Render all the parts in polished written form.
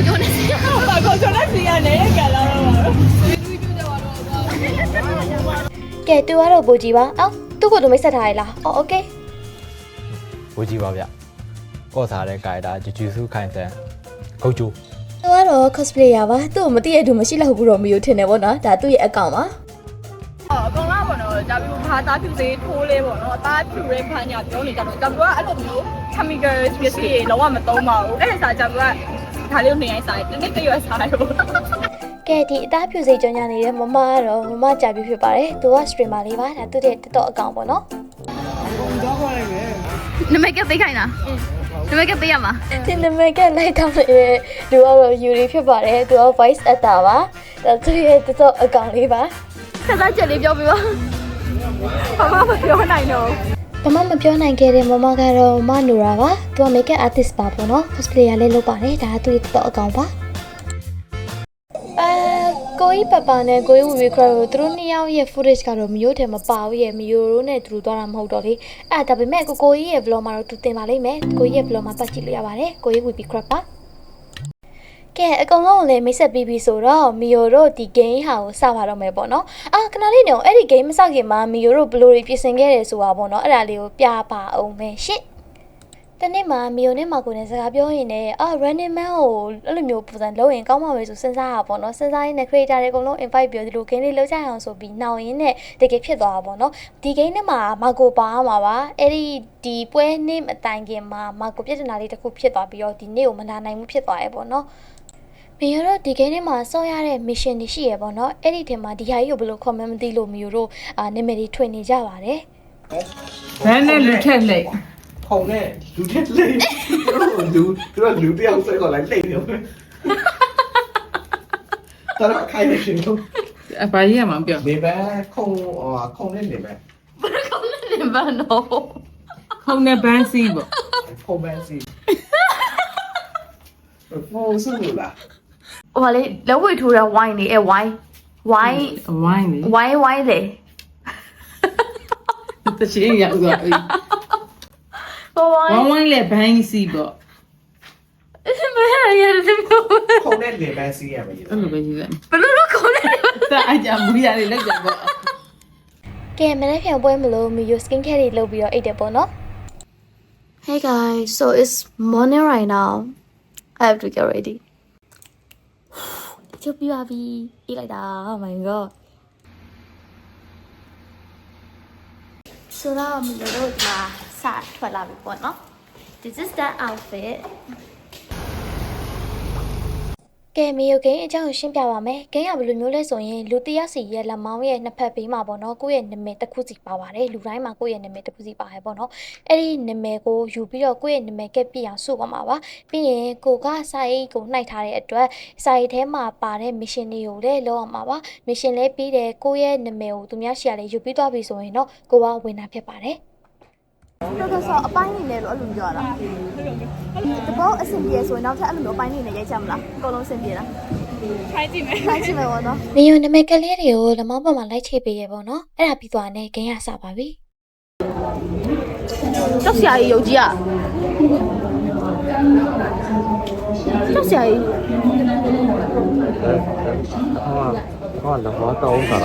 ခေါ်ကြနေပါခေါ်ကြနေစီကနေကလာတော့ကဲတူကတော့ဘူကြီးပါအော်သူ့ကိုသူမိတ်ဆက်ထားရလားအော်โอเคဘူကြီးပါဗျကော့စားတဲ့ကာယတာဂျူဂျူစုခိုင်စံဂုတ်ကျိုးသူကတော့ cosplayer ပါသူ့ကိုမသိရတူမရှိလောက်ဘူးတော့မယူထင်တယ်ပေါ့နော်ဒါသူ့ရဲ့အကောင့်ပါအကောင်လားပေါ့နော်ဒါပြီးဘာသားဖြူသေးထိုးလေးပေါ့နော်အသားဖြူရဲဖာညာပြောနေကြတော့ကျွန်တော်ကအဲ့လိုမျိုး chemical ပစ္စည်းတွေလုံးဝမသုံးပါဘူးအဲ့ဒါဆိုကျွန်တော်ကဒါလေးကိုနေတိုင်းစားတယ်တနေ့တရွက်စားတယ်ပေါ့ကဲဒီအသားဖြူစိတ်ကြောညာနေတဲ့မမကတော့မမကြာပြီဖြစ်ပါတယ်သူက streamer လေးပါဒါသူ့ရဲ့ TikTok အကောင့်ပေါ့နော်နမိတ်ကပေးခိုင်းတာနမိတ်ကပေးရမှာဒီနမိတ်ကလိုက်တော့နေတဲ့လူကတော့ယူရီဖြစ်ပါတယ်သူက voice actor ပါဒါသူ့ရဲ့ TikTok အကောင့်လေးပါဆက်စားချက်လေးပြောပြပါဘာမှမပြောနိုင်တော့ဘာမှမပြောနိုင်ခဲ့တဲ့မမကတော့မနူရာပါသူက makeup artist ပါပေါ့နော် cosplayer လေးလုပ်ပါတယ်ဒါသူ့ရဲ့ TikTok အကောင့်ပါကိုကြီးပပနဲ့ကိုကြီးဝီခရိုသူတို့နှစ်ယောက်ရဲ့ footage ကတော့မျိုးတယ်မပါဘူးရဲ့မျိုးရိုးနဲ့သူတို့သွားတာမဟုတ်တော့လေအဲ့ဒါပေမဲ့ကိုကြီးရဲ့ vlog မှာတော့သူတင်ပါလိမ့်မယ်ကိုကြီးရဲ့ vlog မှာပတ်ကြည့်လို့ရပါတယ်ကိုကြီးဝီခရိုပါကဲအကောင်လုံးလည်းမိတ်ဆက်ပြီးပြီဆိုတော့မီယိုတို့ဒီ game ဟာကိုစပါတော့မယ်ပေါ့နော်ခဏလေးနေအောင်အဲ့ဒီ game မစခင်မှာမီယိုတို့ဘယ်လိုတွေပြင်ဆင်ခဲ့တယ်ဆိုတာပေါ့နော်အဲ့ဒါလေးကိုပြပါအောင်မယ်ရှင့်တနေ့မှာမီယိုနဲ့မာကိုနဲ့စကားပြောရင်လည်းrunning man ကိုအဲ့လိုမျိုးပုံစံလုပ်ရင်ကောင်းမှာပဲဆိုစဉ်းစားရပါတော့စဉ်းစားရင်းနဲ့ creator တွေအကုန်လုံး invite ပြောဒီလို game လေးလုပ်ကြရအောင်ဆိုပြီးနှောင်ရင်းနဲ့တကယ်ဖြစ်သွားတာပေါ့နော်ဒီ game နဲ့မှာမာကိုပါမှာပါအဲ့ဒီပွဲနေ့အတိုင်ခင်မှာမာကိုပြဿနာလေးတစ်ခုဖြစ်သွားပြီးတော့ဒီနေ့ကိုမလာနိုင်ဘူးဖြစ်သွားရဲပေါ့နော်မီယိုတို့ဒီကိန်းထဲမှာစောရတဲ့ mission တွေရှိရပေါ့နော်အဲ့ဒီထဲမှာဒီဟာကြီးကိုဘယ်လို comment မသိလို့မီယိုတို့နာမည်တွေထွင်နေကြပါတယ်ဘယ်နဲ့လူထက်လိုက်ခုံနဲ့လူထက်လိမ့်သူကလူတယောက်ဆွဲခေါ်လိုက်လိမ့်နေတယ်တော့ခိုင်းနေရှင်လို့အဘာကြီးရမှာပြောနေပဲခုံနဲ့နေပဲခုံနဲ့နေပါတော့ခုံနဲ့ဘန်းစီပေါ့ခုံဘန်းစီဟိုစုလို့လားဟိုလေလက်ဝဲထိုးတာ wine နေအဲ wine လေတချင်ရဥသွားပြီဝိုင်းလေဘန်းစီပေါ့ဘယ်ရတယ်ခုံနဲ့နေဘန်းစီရမယ်အဲ့လိုပဲကြီးတယ်ဘယ်လိုလုပ်ခုံနဲ့တာအကြမူရလေးလောက်ကြပေါ့ကဲမနေ့ပြန်ပွဲမလို့မီယို skin care တွေလုပ်ပြီးတော့အိတ်တယ်ပေါ့နော် Hey guys so it's morning right now I have to get ready ချုပ်ပြပါပြီအေးလိုက်တာ oh my god ဆိုတော့မီယိုတို့ဒီမှာစထွက်လာပြီပေါ့နော် This is that outfit ကဲမီယိုဂိမ်းအကြောင်းကိုရှင်းပြပါမယ်ဂိမ်းကဘယ်လိုမျိုးလဲဆိုရင်လူတစ်ယောက်စီရဲ့လက်မောင်းရဲ့နှစ်ဖက်ဘေးမှာပေါ့နော်ကိုယ့်ရဲ့နာမည်တစ်ခုစီပါပါတယ်လူတိုင်းမှာကိုယ့်ရဲ့နာမည်တစ်ခုစီပါတယ်ပေါ့နော်အဲ့ဒီနာမည်ကိုယူပြီးတော့ကိုယ့်ရဲ့နာမည်ကက်ပြအောင်စုပါမှာပါပြီးရင်ကိုကစာရေးကိုနှိုက်ထားတဲ့အတွက်စာရေးထဲမှာပါတဲ့ mission တွေကိုလည်းလုပ်အောင်ပါပါ mission လေးပြီးတယ်ကိုယ့်ရဲ့နာမည်ကိုသူများရှေ့ရလေးယူပြီးသွားပြီဆိုရင်တော့ကိုကဝင်တာဖြစ်ပါတယ်တော်တော်ဆိုအပိုင်းနေတယ်လို့အဲ့လိုပြောတာတဘောအဆင်ပြေဆိုရင်နောက်ထပ်အဲ့လိုမျိုးအပိုင်းနေနဲ့ရိုက်ချက်မလားအကုန်လုံးအဆင်ပြေလားခိုင်းကြည့်မယ်ပေါ့နော်မီယိုနာမည်ကလေးတွေကိုလက်မောင်းပေါ်မှာလိုက်ချိတ်ပေးရပေါ့နော်အဲ့ဒါပြီးသွားတယ်ဂိမ်းရစပါပြီကြောက်စရာကြီးယုတ်ကြီးอ่ะကြောက်စရာကြီးဟောတော့တော့တာ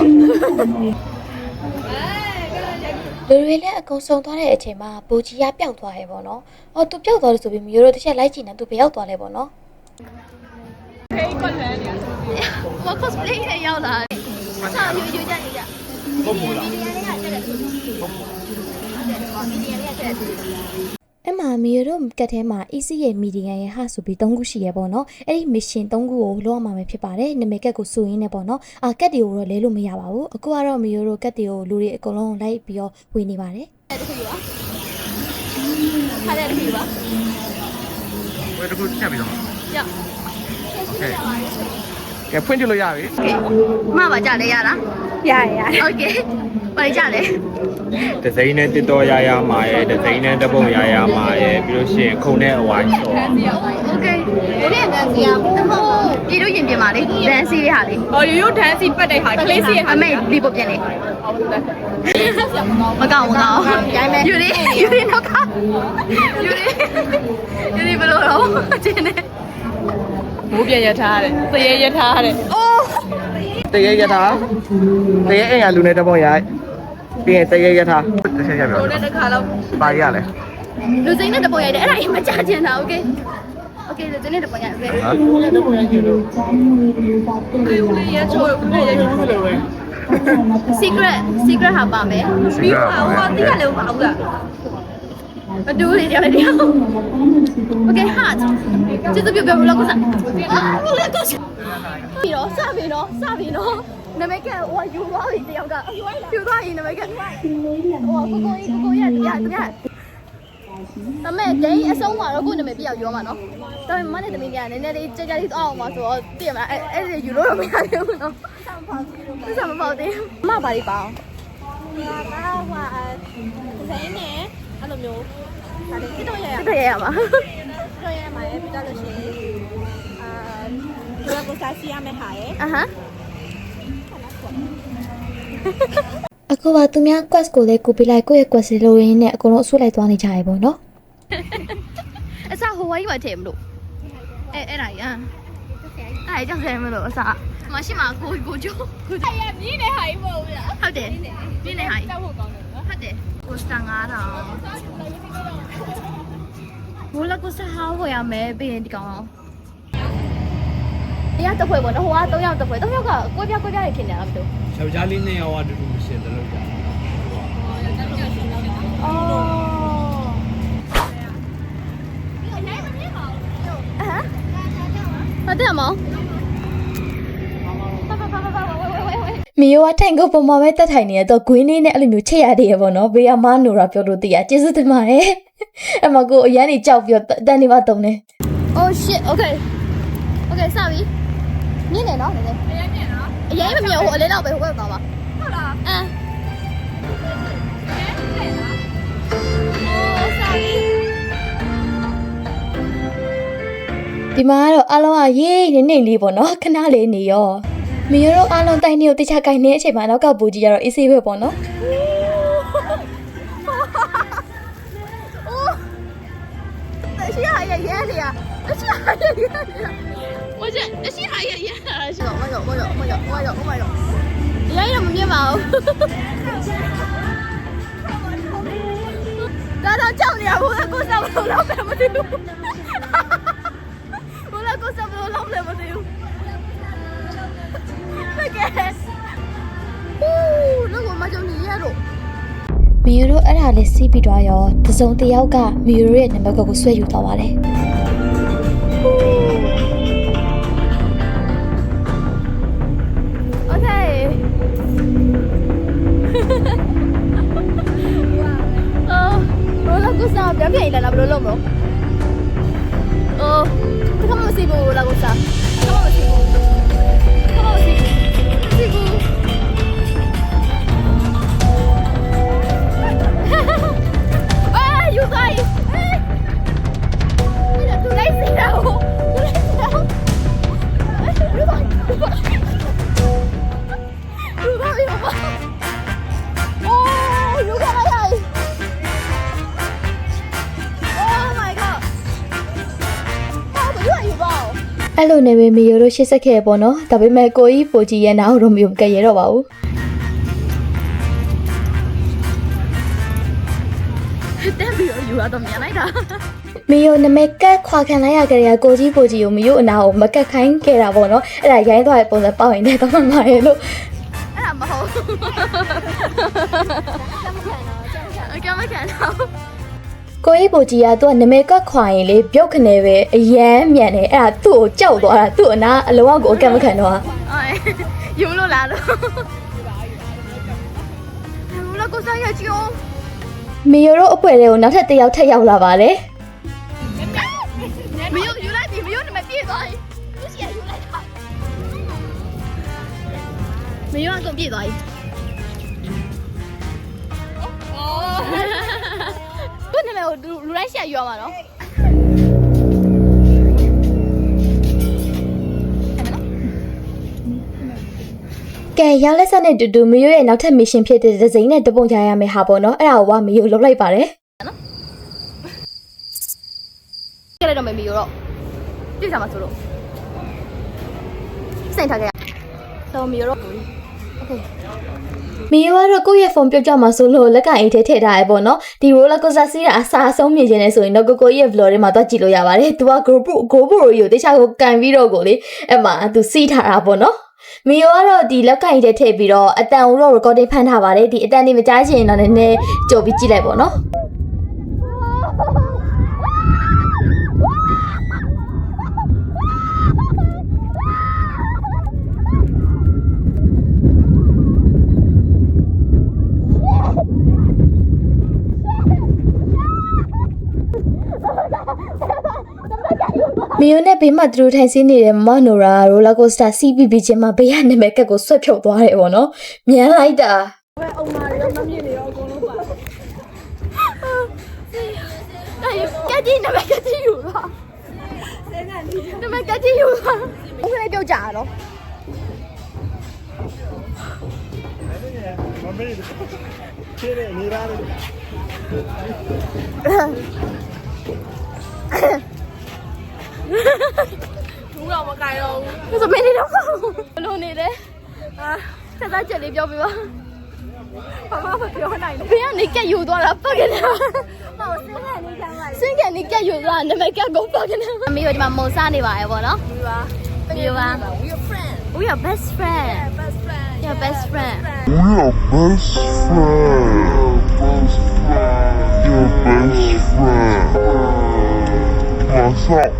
လူတွေလည်းအကုန်ဆုံးသွားတဲ့အချိန်မှာဘူကြီးကပျောက်သွားရဲပေါ့နော်။သူပျောက်သွားလို့ဆိုပြီးမျိုးတို့တစ်ချက်လိုက်ကြည့်နေသူဘယ်ရောက်သွားလဲပေါ့နော်။ဖေးကလည်းနေ။ဘာ cosplay နဲ့ရောက်လာ။အစားယူကြနေကြ။ဟုတ်ဘူးလား။ဒီနေ့ကတက်တယ်။ဟုတ်ဘူး။ဒီနေ့ကတက်တယ်။အဲ့မှာမီယိုတို့ကတ်ထဲမှာ easy ရဲ့ media ရဲ့ဟာဆိုပြီး3ခုရှိရပေါ့နော်အဲ့ဒီ mission 3ခုကိုလောက်အောင်မှာပဲဖြစ်ပါတယ်နာမည်ကတ်ကိုစုရင်းနဲ့ပေါ့နော်ကတ်တွေကိုတော့လဲလို့မရပါဘူးအခုကတော့မီယိုတို့ကတ်တွေကိုလူတွေအကုန်လုံးလိုက်ပြီးတော့ဝေနေပါတယ်အဲ့ဒါတခုပါအဲ့ဒါတခုပါဝယ်တခုချက်ပြီးတော့ရโอเคကဲဖွင့်ကြည့်လို့ရပြီโอเคမပါကြလဲရလားရโอเคပါကြလဲဒီဇိုင်းနဲ့တစ်တော်ရမှာရဲ့ဒီဇိုင်းနဲ့တပုံရမှာရဲ့ပြီးလို့ရှိရင်ခုံနဲ့အဝိုင်းဆိုโอเคဒီနေ့ဒန်စီကဟုတ်ပြည်လို့ရင်ပြင်ပါလေဒန်စီလေးဟာလေရိုးဒန်စီပတ်တဲ့ဟာကလေးစီရဲ့အမေဒီပုတ်ပြင်လေမကောင်းရိုင်းမယ်ယူရီနောက်ကယူရီဘယ်လိုတော့ကျင်းနေ ဘိုးပြန်ရထားတယ်တရေရထားတယ်အိုး တရေရထားတရေအိမ်ကလူနဲ့တပုံရိုက်ပြီးရင်တရေရထားတစ်ချက်ရပြော ဘိုးနဲ့တစ်ခါလောက် ပါရလဲ လူစိမ်းနဲ့တပုံရိုက်တယ်အဲ့ဒါအိမ်မကြချင်တာโอเคโอเคလူစိမ်းနဲ့တပုံရိုက်โอเค လူနဲ့တပုံရိုက်ကြလို့ လူလေးရချိုးဦးလေးရချိုး secret ဟာပါမယ်ပြီးတော့ဟိုကတိကလည်းမဟုတ်လားမတူလေးတယ်လေโอเค heart ကျေးဇူးပြုပြောဘလို့ကောစားဘလို့ကောစားပြီးတော့စပြီနော်နမကဟိုယူသွားပြီတယောက်ကယူသွားရင်နမကဟိုကိုရတရားတကဒါမဲ့ဒိန်းအဆုံးမှာတော့ကိုယ်နာမည်ပြအောင်ပြောမှာနော်ဒါပေမဲ့မနဲ့တမီးကနည်းနည်းလေးကြကြလေးအောက်အောင်မှာဆိုတော့သိရမလားအဲ့ဒီယူလို့တော့မရဘူးနော်ဆက်မပေါသေးဘူးမပါလိပါအောင်ဟိုဇိန်းနဲ့အဲ့လိုမျိုးဒါလေးတစ်တော့ရရမှာတော့ရမှာရဲ့ပြတော့လို့ရှိရင်ဘယ်ကိုစားစီရမယ့်ဟာရဲ့ဟမ်အခုကသူများ quest ကိုလည်းကိုပေးလိုက်ကိုယ့်ရဲ့ quest လိုရင်းနဲ့အကုန်လုံးအဆွလိုက်သွားနေကြရပေါ့နော် အစားဟိုဝိုင်းမှာထည့်မလို့အဲ့ဒါကြီးအဲ့ကြောင့်ဆဲမလို့အစားမရှိမှာကိုကျိုးကိုရမြင်းနေဟာကြီးမဟုတ်ဘူးလားဟုတ်တယ်မြင်းနေဟာကြီးတောက်ဖို့ကောင်းတယ်နော်ဟုတ်တယ်ကိုစတာ9000ဘိုးလကိုစားဟောင်းပေါ်ရမယ်ပြီးရင်ဒီကောင်တရားတစ်ဖွဲပေါ့နော်ဟိုက3ယောက်တစ်ဖွဲ3ယောက်ကကွဲပြားတွေဖြစ်နေတာမလို့ ယောက်ျားလေး2ယောက်အတူတူမရှင်တယ်လို့ကြာ အော်ဟုတ်တယ်မောင် မီယိုကထိုင်ကိုပုံမှာပဲတက်ထိုင်နေရတော့ဂွင်းလေးနဲ့အဲ့လိုမျိုးချက်ရသေးရပေါ့နော်ဘေးကမနိုရာပြောလို့တည်ရကျေးဇူးတင်ပါတယ်အမကိုအရန်နေကြောက်ပြီးတော့တန်နေမှတုံနေ Oh shit okay okay စပြီမြင်နေနော်နည်းနည်းအရင်မြင်နော်အရင်မမြင်ဟိုအလေးတော့ပဲဟိုဘက်သွားပါဟုတ်လားအမ်ဒီမှာကတော့အားလုံးကရေးနေလေးပေါ့နော်ခဏလေးနေရောမီယိုတို့အားလုံးတိုင်းနေကိုတခြားကြိုင်နေတဲ့အချိန်မှာနောက်ကပူကြီးရတော့အေးဆေးပဲပေါ့နော် ရှိရရရနေရအရှိရရရ我这အရှိရရရရှိတော့မရောရရမမြင်ပါဘူးဒါတော့ကြောက်နေရဘူးကိုစားမလို့လောက်ပဲမသိဘူးဘလာကိုစားမလို့လောက်လည်းမသိဘူးတကယ်လောကမကြုံနေရတော့ မီယိုတို့အဲ့ဒါလေးစီးပြီးတော့ရောတစုံတစ်ယောက်ကမီယိုတို့ရဲ့နံပါတ်ကိုဆွဲယူသွားပါတယ် Okay. roller coaster ပြန်ပြန်လာဘယ်လိုလုပ်မလို့ခမမစီဘူး roller coaster ခမမစီဘူးyou guys သူလိုက်စီတာဟိုလူပါလူပါလူကလာရ Oh my god ဟာဘယ်လိုယူပါ အဲ့လိုနေပဲမီယိုတို့ရှေ့ဆက်ခဲ့ပေါ့နော်ဒါပေမဲ့ကိုကြီးပိုကြီးရဲ့နားတော့မကရတော့ပါဘူး တက်ပြီးယူရတော့မြန်လိုက်တာ မီယိုနမကတ်ခွာခံလိုက်ရကြတဲ့ကိုကြီးပိုကြီးကိုမီယိုအနာကိုမကတ်ခိုင်းခဲ့တာပေါ့နော်အဲ့ဒါရိုင်းသွားတဲ့ပုံစံပေါက်ရင်လည်းတော့မှာရလို့ အဲ့ဒါမဟုတ်ကမခံတော့ ကိုကြီးပိုကြီးကသူကနမကတ်ခွာရင်လေပြုတ်ခနေပဲအရန်မြန်နေအဲ့ဒါသူ့ကိုကြောက်သွားတာသူ့အနာအလုံးကိုအကန့်မခံတော့ ယူလို့လားလို့ဘယ်လိုကိုစားရကြုံ မီယိုတို့အပွဲတွေကိုနောက်ထပ်တစ်ယောက်ထပ်ရောက်လာပါတယ် မယူလိုက်ပြီမယူနေမပြေးသွားရင်သူစီယူလိုက်တာမယူအောင်ပြေးသွားရင်သူနာမည်ကိုလူတိုင်းရှာယူရမှာနော် ကဲရောက်လက်ဆက်နဲ့တူတူမီယိုရဲ့နောက်ထပ်မစ်ရှင်ဖြစ်တဲ့ဒဇိန်နဲ့တပုံရရမယ်ဟာပေါ့နော်အဲ့ဒါကိုကမီယိုလုပ်လိုက်ပါတယ် ကြည့်လိုက်တော့မယ်မီယူတော့ပြည့်စားမှာဆိုလို့ စိန်ထားခဲ့ဆိုမီရောโอเคမီရောကတော့ကိုယ့်ရဲ့ဖုန်းပြုတ်ကြမှာဆိုလို့လက်ကအိတ်ထဲထည့်ထားရပေါ့နော်ဒီ roller coaster စီးတာအစားဆုံးမြင်နေတယ်ဆိုရင်တော့ကိုရဲ့ vlog ထဲမှာတော့ကြည့်လို့ရပါတယ်သူက GoPro ကိုတခြားကိုကန်ပြီးတော့ကိုလေအဲ့မှာသူစီးထားတာပေါ့နော်မီရောကတော့ဒီလက်ကအိတ်ထဲထည့်ပြီးတော့အတန်ကိုတော့ recording ဖမ်းထားပါတယ်ဒီအတန်လေးမကြားချင်ရင်တော့နည်းနည်းကြိုပြီးကြည့်လိုက်ပေါ့နော်မီယိုနဲ့ဘေးမှာသူတို့ထိုင်စင်းနေတဲ့မနိုရာရိုလာကိုစတာစီးပြီးချင်းမှာဘေးရနာမည်ကတ်ကိုဆွတ်ဖြုတ်သွားတယ်ပေါ့နော်မြန်လိုက်တာအုံမာရောမမြင်နေရောအကုန်လုံးပါကဲကြီးနမကကြီးယူတော့နမကကြီးယူတော့ဘုန်းကလေးပြုတ်ကြတော့ဘူးတော့မကြိုက်တော့ဘူးသမီးလေးတော့ဘလို့နေလဲဆက်သားချက်လေးပြောပြပါဘာမှမပြောနိုင်ဘူးဘေးကနေကက်ယူသွားတာပတ်ကနေဟောစင်းကနေကက်ယူသွားနမကက်ကိုပတ်ကနေအမေတို့ဒီမှာမုံစားနေပါရဲ့ပေါ့နော်ပြီးပါ we are best friend yeah best friend We are best friend. Your best friend. What's up?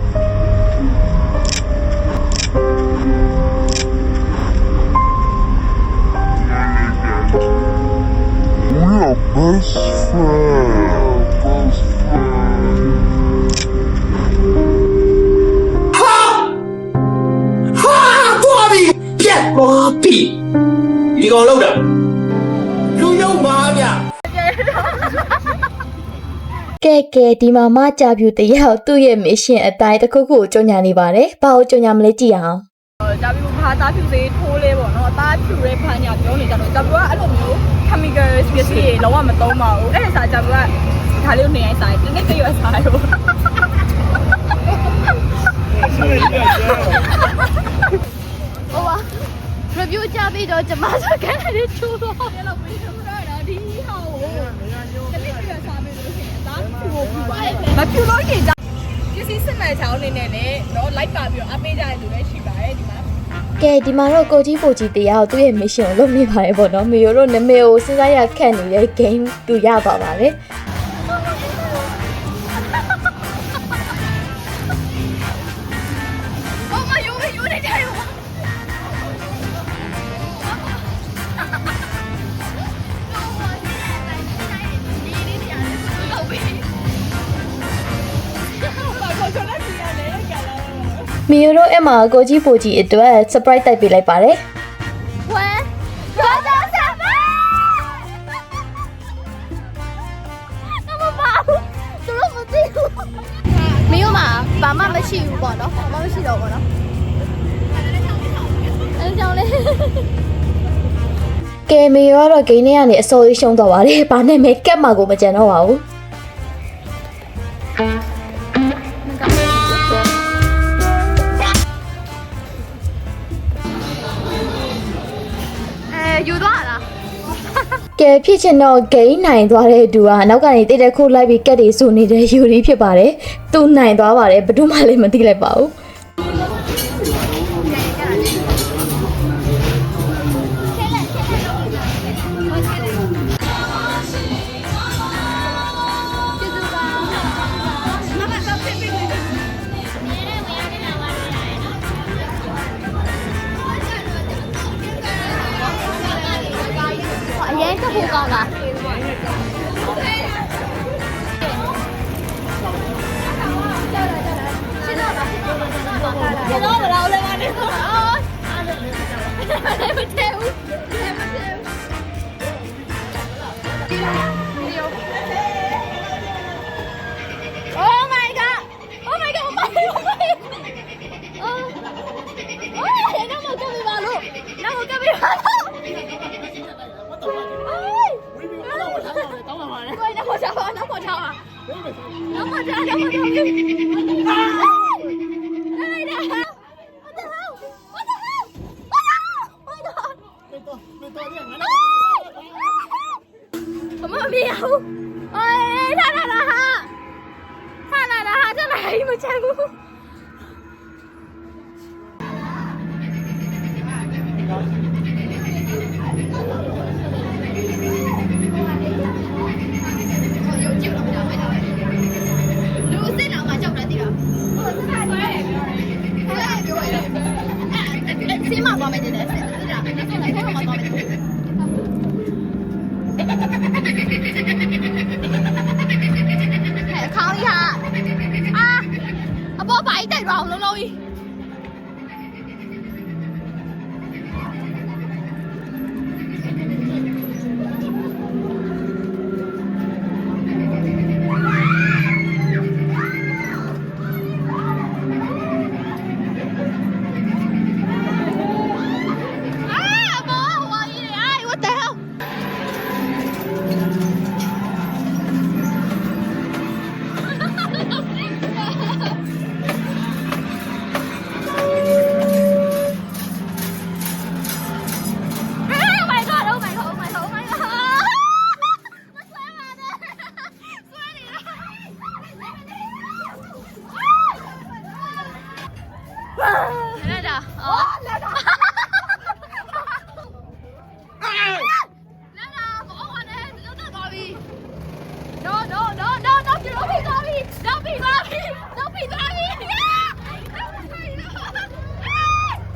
We are best friend. Best friend. ဒီကောင်လောက်တာလူယုံပါဗျာ ကဲဒီမှာမကြပြူတယောက်သူ့ရဲ့မစ်ရှင်အတိုင်းတစ်ခုခုကိုကြုံညာနေပါတယ်ဘာလို့ကြုံညာမလဲကြည့်အောင်ဒါပြီးဘာသားဖြူစေးထိုးလဲပေါ့နော်အသားဖြူရဲဖန်ညာပြောနေကြတော့ဒါပြီးအဲ့လိုမျိုး chemical space တွေလုံးဝမသုံးပါဘူးအဲ့ဒါစားကြပြီးဒါလေးနေတိုင်းစားတယ်တနေ့တရွက်စားရောဟိုပါ review ကြပြီးတော့ကျမစကန်လေးချိုးတော့အဲ့လိုပြီးတော့ဒီဟောတနေ့တရွက်စားမယ်လို့ရှိရင်အသားဖြူဖို့ပြပါတယ်မဖြူလို့ရှိရင်ပစ္စည်းစစ်မှန်ချောင်းနေနဲ့လည်းတော့ like ပါပြီးတော့အပေးကြတယ်လို့လည်းရှိပါတယ်ဒီမှာဒီမှာတော့ကိုကြီးပိုကြီးတယောက်သူ့ရဲ့ mission ကိုလုပ်နေပါတယ်ပေါ့နော်မီယိုတို့နာမည်ကိုစဉ်းစားရခက်နေတဲ့ game သူရပါပါလေမီယိုတို့အဲ့မှာကိုကြီးပိုကြီးအတွက် surprise တိုက်ပေးလိုက်ပါတယ်ဝဲဘာသာစားပါမပါသူတို့မသိဘူးမီယိုမှာဘာမှမရှိဘူးပေါ့နော်ဘာမှမရှိတော့ပေါ့နော်အဲကြောင့်လေမီယိုကတော့ဂိမ်းထဲကနေအစောကြီးရှုံးသွားပါတယ်ဘာနဲ့မဲကက်မှာကိုမကြံတော့ပါဘူးယူသွားလားဖြစ်ချင်တော့ဂိမ်းနိုင်သွားတဲ့သူကနောက်ကနေတိတ်တက်ခိုးလိုက်ပြီးကက်တွေစုနေတဲ့ယူရီဖြစ်ပါတယ်သူနိုင်သွားပါတယ်ဘယ်သူမှလည်းမသိလိုက်ပါဘူး这不高吧？现在我来了吗？你说啊？不跳舞，不跳舞。Oh my god! Oh my god! Oh my god! 那我隔壁马路，那我隔壁马路。拿火柴啊！拿火柴啊！拿火柴！拿火柴！啊！来来来！What the hell? What the hell? 哎，他来了哈，他来了哈，这哪有没见过？ 先嘛သွားမယ်တင်တယ်ဆက်တယ်ဒါနဲ့ဆိုလည်းဘယ်မှာသွားမယ်တင်တယ်ခေါင်းကြီးဟာအာအပေါ်ပါတိုက်တော့လုံးလုံးကြီး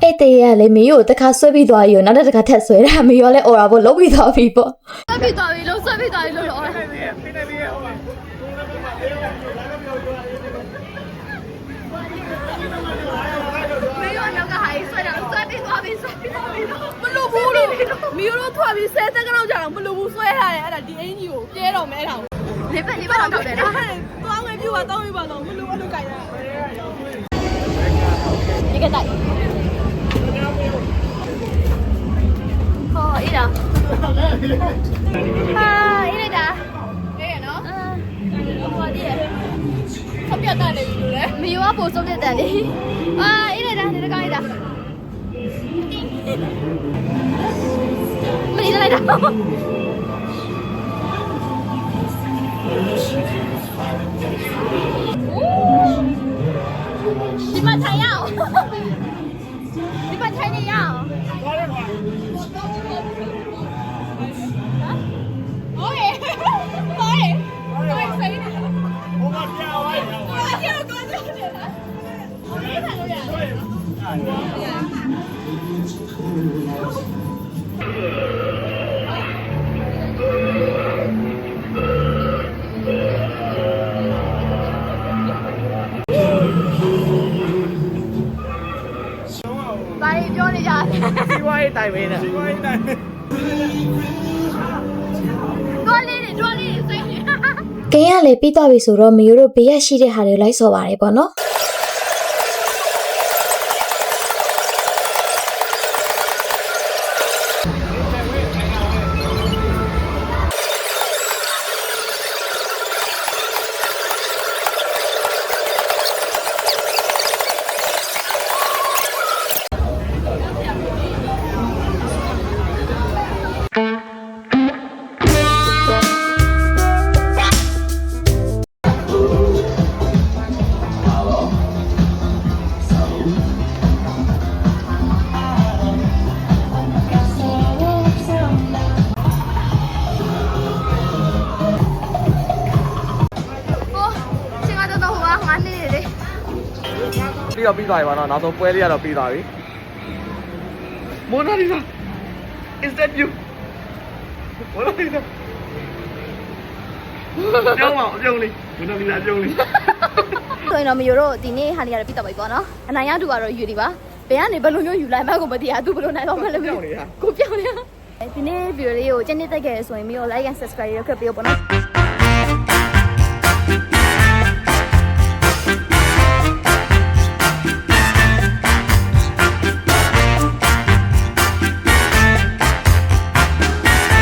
အဲ့တည်းရလေမီကိုတခါဆွဲပြီးသွားရောနောက်တစ်ခါထက်ဆွဲတာမီရောလဲအော်တာပေါ့လုံးပြီးသွားပြီပေါ့ ဆွဲပြီးသွားပြီလို့အော်တယ်没有那个还算了，算比不录不录，没有录错比谁这个老家人不录不算下来，那第一年接到没到。你把他搞的啦？多少票啊？多少票了？不录我都改了。一个带。哦，一张。啊，一个的。可以喏。嗯。我的。他不要带的有嘞？没有啊，不送的带的。啊，一个的，你这讲一个。没得来的。你把菜要，你把菜你要。ဘာတွေပြောနေကြလဲစီးပွားရေးတိုင်မင်းနဲ့စီးပွားရေးတိုင်တွားလေးတွေစိတ်နေကင်းရလေပြီးသွားပြီဆိုတော့မီတို့ဘေးရရှိတဲ့ဟာတွေလိုက်ဆော်ပါတယ်ပေါ့နော်ပြီးတော့ပြီးသွားပြီပါတော့နောက်ဆုံးပွဲလေးကတော့ပြီးသွားပြီမိုနာလီစာ is that you မိုနာလီစာကြောင်းအောင်အပြုံးလေးမိုနာလီစာအပြုံးလေးဆိုရင်တော့မယိုတို့ဒီနေ့ဟာနေရပြီးတော့ပြီပေါ့နော်အနိုင်ရသူကတော့ယူဒီပါဘယ်ကနေဘယ်လိုမျိုးယူလိုက်မှကိုမသိရသူဘယ်လိုနိုင်တော့မှလည်းမသိကိုပြောင်းနေတာဒီနေ့ဗီဒီယိုလေးကိုကျင်းနေတက်ခဲ့ဆိုရင်မျိုး like and subscribe ရခဲ့ပေးဖို့ပေါ့နော်